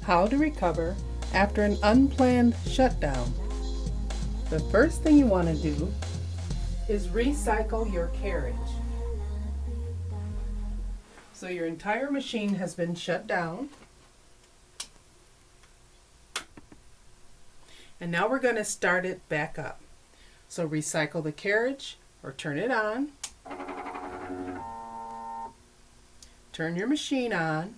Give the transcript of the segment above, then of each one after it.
How to recover after an unplanned shutdown. The first thing you want to do is recycle your carriage. So your entire machine has been shut down. And now we're going to start it back up. So recycle the carriage or turn it on. Turn your machine on.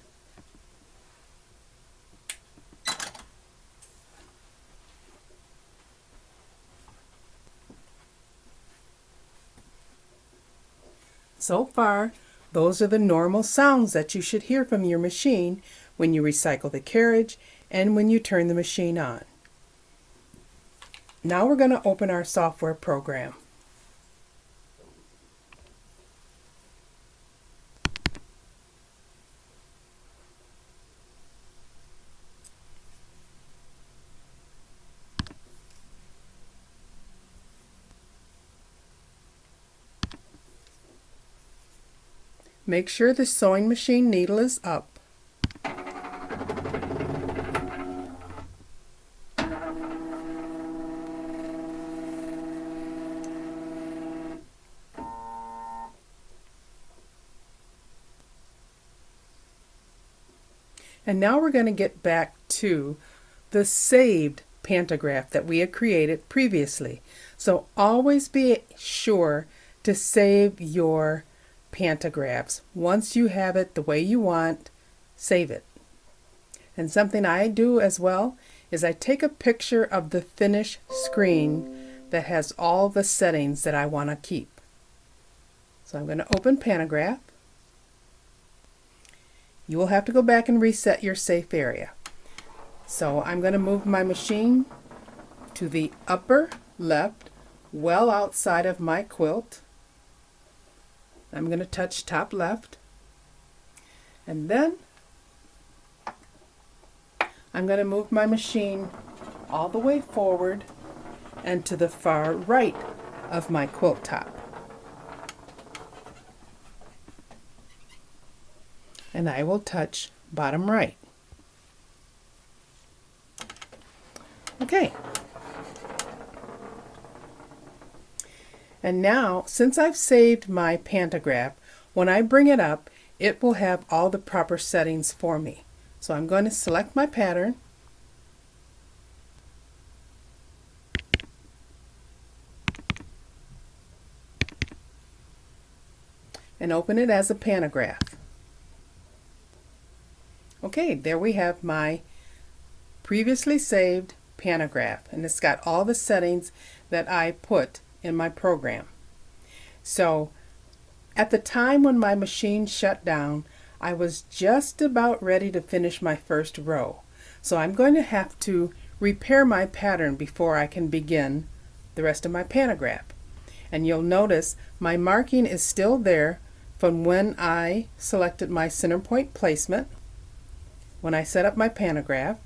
So far, those are the normal sounds that you should hear from your machine when you recycle the carriage and when you turn the machine on. Now we're going to open our software program. Make sure the sewing machine needle is up. And now we're going to get back to the saved pantograph that we had created previously. So always be sure to save your pantographs. Once you have it the way you want, save it. And something I do as well is I take a picture of the finish screen that has all the settings that I want to keep. So I'm going to open pantograph. You will have to go back and reset your safe area. So I'm going to move my machine to the upper left, well outside of my quilt. I'm going to touch top left, and then I'm going to move my machine all the way forward and to the far right of my quilt top. And I will touch bottom right. Okay. And now, since I've saved my pantograph, when I bring it up, it will have all the proper settings for me. So I'm going to select my pattern. And open it as a pantograph. Okay, there we have my previously saved pantograph, and it's got all the settings that I put in my program. So at the time when my machine shut down, I was just about ready to finish my first row. So I'm going to have to repair my pattern before I can begin the rest of my pantograph. And you'll notice my marking is still there from when I selected my center point placement, when I set up my pantograph.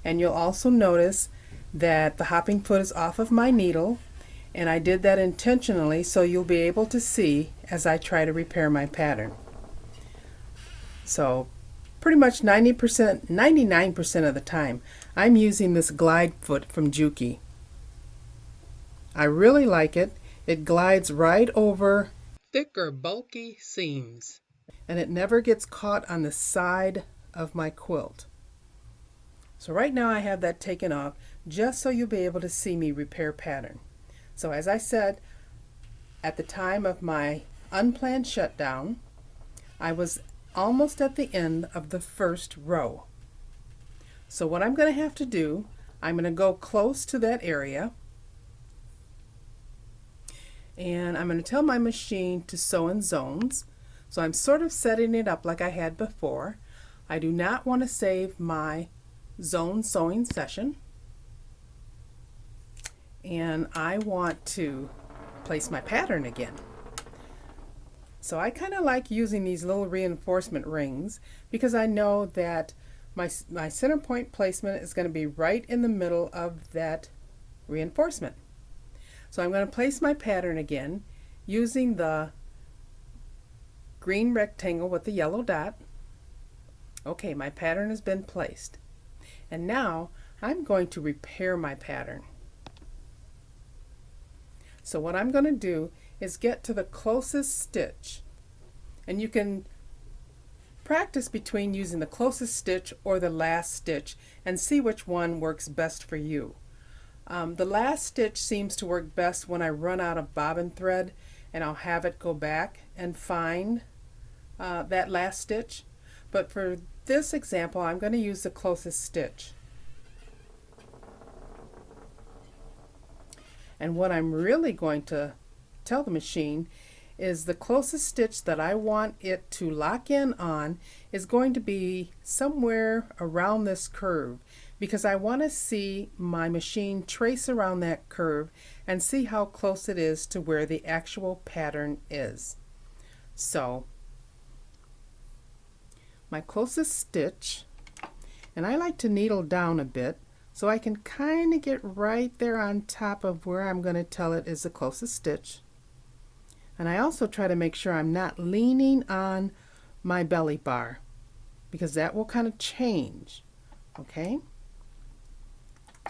And you'll also notice that the hopping foot is off of my needle, and I did that intentionally so you'll be able to see as I try to repair my pattern. So pretty much 99% of the time I'm using this glide foot from Juki. I really like it. It glides right over thick or bulky seams, and it never gets caught on the side of my quilt. So right now I have that taken off just so you'll be able to see me repair pattern. So as I said, at the time of my unplanned shutdown, I was almost at the end of the first row. So what I'm going to have to do, I'm going to go close to that area, and I'm going to tell my machine to sew in zones. So I'm sort of setting it up like I had before. I do not want to save my zone sewing session, and I want to place my pattern again. So I kind of like using these little reinforcement rings because I know that my center point placement is going to be right in the middle of that reinforcement. So I'm going to place my pattern again using the green rectangle with the yellow dot. Okay, my pattern has been placed. And now I'm going to repair my pattern. So what I'm going to do is get to the closest stitch, and you can practice between using the closest stitch or the last stitch and see which one works best for you. The last stitch seems to work best when I run out of bobbin thread, and I'll have it go back and find that last stitch. But for this example, I'm going to use the closest stitch. And what I'm really going to tell the machine is the closest stitch that I want it to lock in on is going to be somewhere around this curve, because I want to see my machine trace around that curve and see how close it is to where the actual pattern is. So my closest stitch, and I like to needle down a bit so I can kind of get right there on top of where I'm going to tell it is the closest stitch. And I also try to make sure I'm not leaning on my belly bar, because that will kind of change. Okay,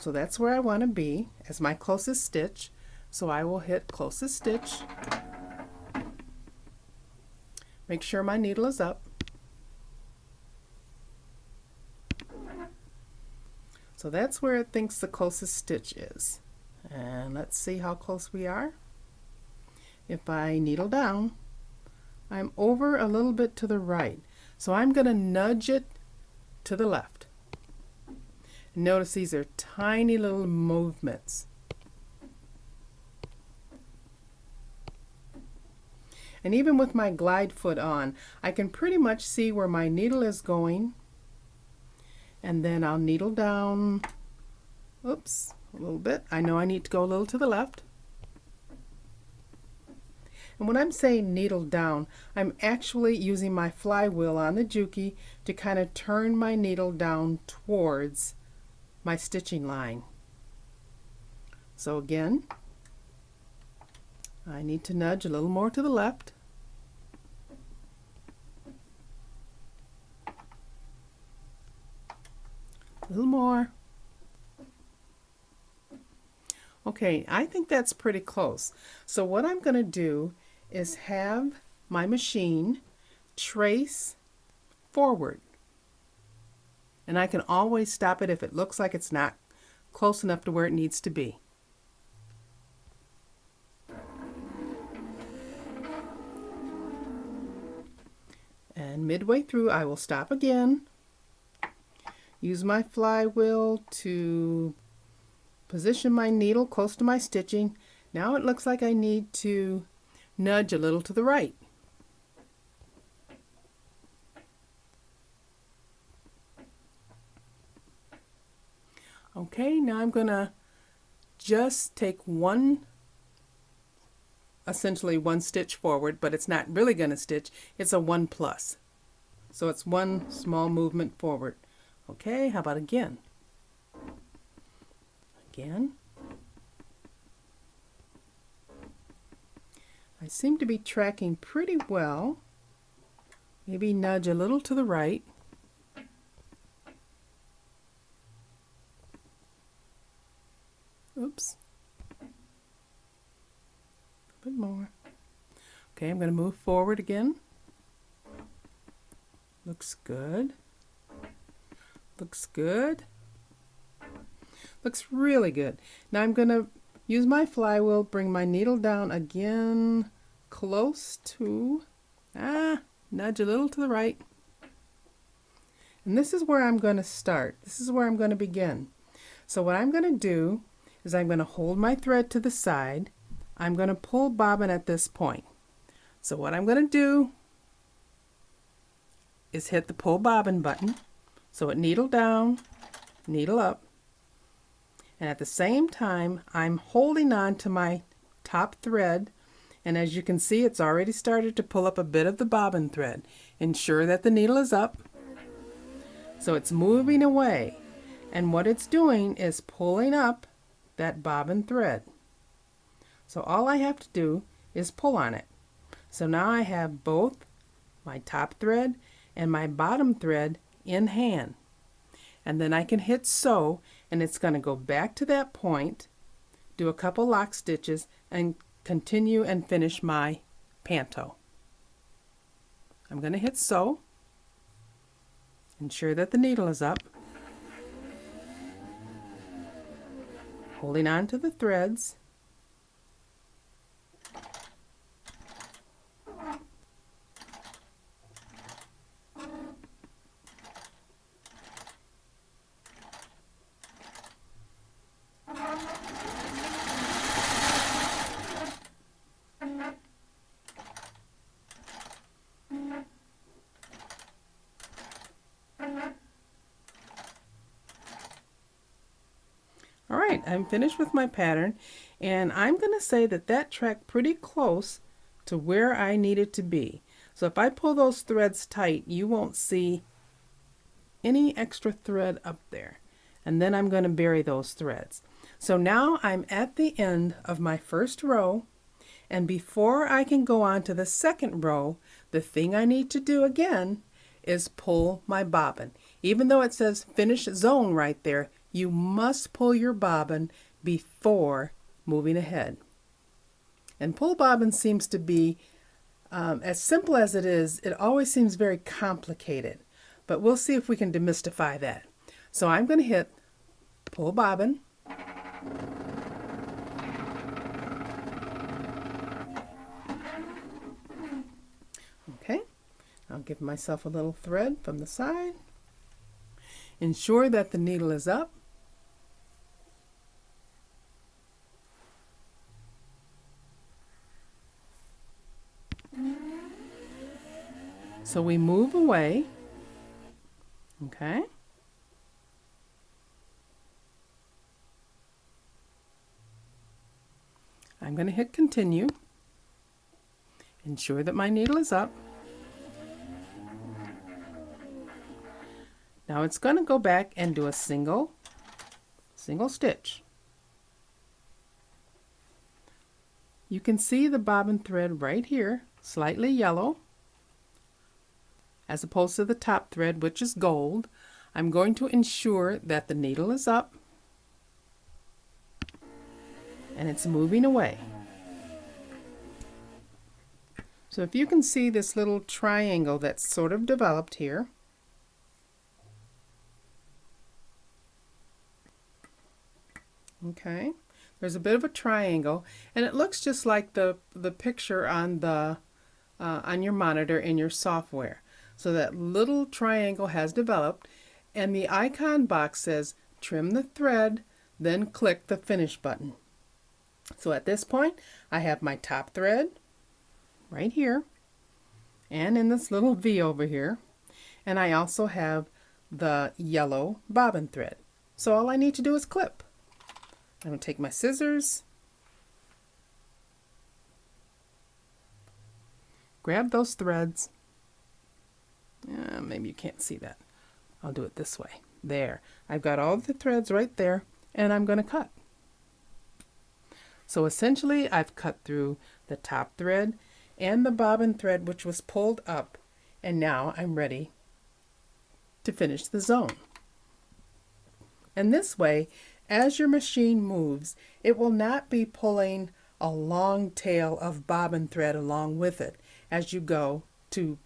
so that's where I want to be as my closest stitch. So I will hit closest stitch, make sure my needle is up. So that's where it thinks the closest stitch is. And let's see how close we are. If I needle down, I'm over a little bit to the right. So I'm going to nudge it to the left. Notice these are tiny little movements. And even with my glide foot on, I can pretty much see where my needle is going. And then I'll needle down, oops, a little bit. I know I need to go a little to the left. And when I'm saying needle down, I'm actually using my flywheel on the Juki to kind of turn my needle down towards my stitching line. So again, I need to nudge a little more to the left. A little more. Okay, I think that's pretty close. So what I'm going to do is have my machine trace forward. And I can always stop it if it looks like it's not close enough to where it needs to be. And midway through, I will stop again. Use my flywheel to position my needle close to my stitching. Now it looks like I need to nudge a little to the right. Okay, now I'm going to just take essentially one stitch forward, but it's not really going to stitch. It's a 1 plus. So it's one small movement forward. Okay, how about again? Again. I seem to be tracking pretty well. Maybe nudge a little to the right. Oops. A bit more. Okay, I'm going to move forward again. Looks good. Looks good. Looks really good. Now I'm going to use my flywheel, bring my needle down again, close to, nudge a little to the right. And this is where I'm going to start. This is where I'm going to begin. So what I'm going to do is I'm going to hold my thread to the side. I'm going to pull bobbin at this point. So what I'm going to do is hit the pull bobbin button. So it needle down, needle up, and at the same time I'm holding on to my top thread, and as you can see it's already started to pull up a bit of the bobbin thread. Ensure that the needle is up. So it's moving away, and what it's doing is pulling up that bobbin thread. So all I have to do is pull on it. So now I have both my top thread and my bottom thread in hand. and then I can hit sew, and it's going to go back to that point, do a couple lock stitches, and continue and finish my panto. I'm going to hit sew, ensure that the needle is up, holding on to the threads. Alright, I'm finished with my pattern, and I'm going to say that that tracked pretty close to where I need it to be. So if I pull those threads tight, you won't see any extra thread up there. And then I'm going to bury those threads. So now I'm at the end of my first row, and before I can go on to the second row, the thing I need to do again is pull my bobbin. Even though it says finish zone right there, you must pull your bobbin before moving ahead. And pull bobbin seems to be, as simple as it is, it always seems very complicated. But we'll see if we can demystify that. So I'm going to hit pull bobbin. Okay, I'll give myself a little thread from the side. Ensure that the needle is up. So we move away. Okay. I'm going to hit continue. Ensure that my needle is up. Now it's going to go back and do a single stitch. You can see the bobbin thread right here, slightly yellow, as opposed to the top thread, which is gold. I'm going to ensure that the needle is up and it's moving away. So if you can see this little triangle that's sort of developed here, okay, there's a bit of a triangle, and it looks just like the picture on the on your monitor in your software. So that little triangle has developed, and the icon box says trim the thread, then click the finish button. So at this point I have my top thread right here and in this little V over here, and I also have the yellow bobbin thread. So all I need to do is clip. I'm going to take my scissors, grab those threads. Maybe you can't see that. I'll do it this way. There. I've got all the threads right there, and I'm going to cut. So essentially I've cut through the top thread and the bobbin thread, which was pulled up, and now I'm ready to finish the zone. And this way, as your machine moves, it will not be pulling a long tail of bobbin thread along with it as you go to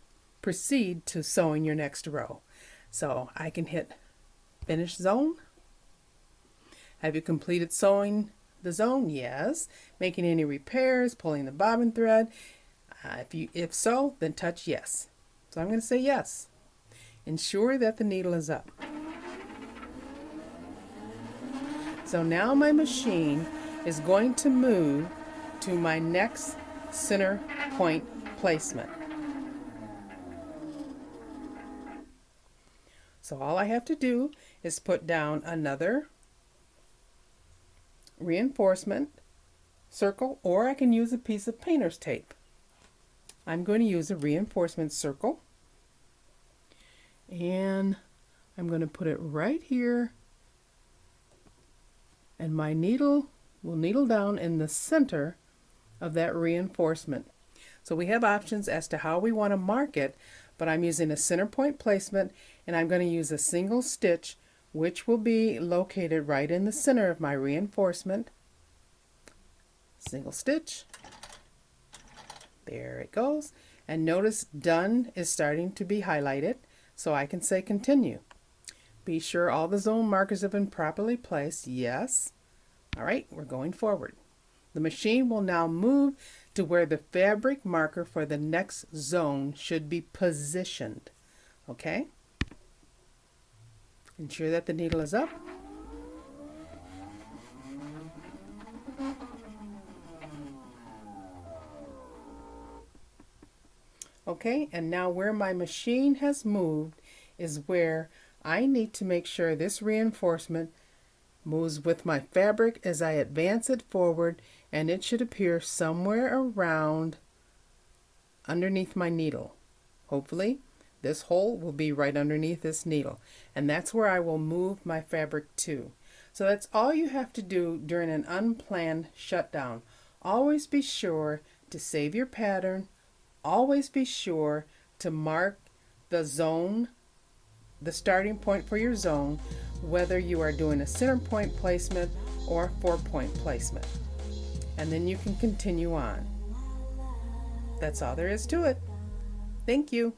proceed to sewing your next row. So I can hit finish zone. Have you completed sewing the zone? Yes. Making any repairs, pulling the bobbin thread? If so, then touch yes. So I'm going to say yes. Ensure that the needle is up. So now my machine is going to move to my next center point placement. So all I have to do is put down another reinforcement circle, or I can use a piece of painter's tape. I'm going to use a reinforcement circle, and I'm going to put it right here, and my needle will needle down in the center of that reinforcement. So we have options as to how we want to mark it, but I'm using a center point placement, and I'm going to use a single stitch which will be located right in the center of my reinforcement. Single stitch. There it goes. And notice done is starting to be highlighted, so I can say continue. Be sure all the zone markers have been properly placed. Yes. All right, we're going forward. The machine will now move to where the fabric marker for the next zone should be positioned. Okay? Ensure that the needle is up. Okay, and now where my machine has moved is where I need to make sure this reinforcement moves with my fabric as I advance it forward, and it should appear somewhere around underneath my needle. Hopefully this hole will be right underneath this needle, and that's where I will move my fabric to. So that's all you have to do during an unplanned shutdown. Always be sure to save your pattern. Always be sure to mark the zone, the starting point for your zone, whether you are doing a center point placement or 4-point placement. And then you can continue on. That's all there is to it. Thank you.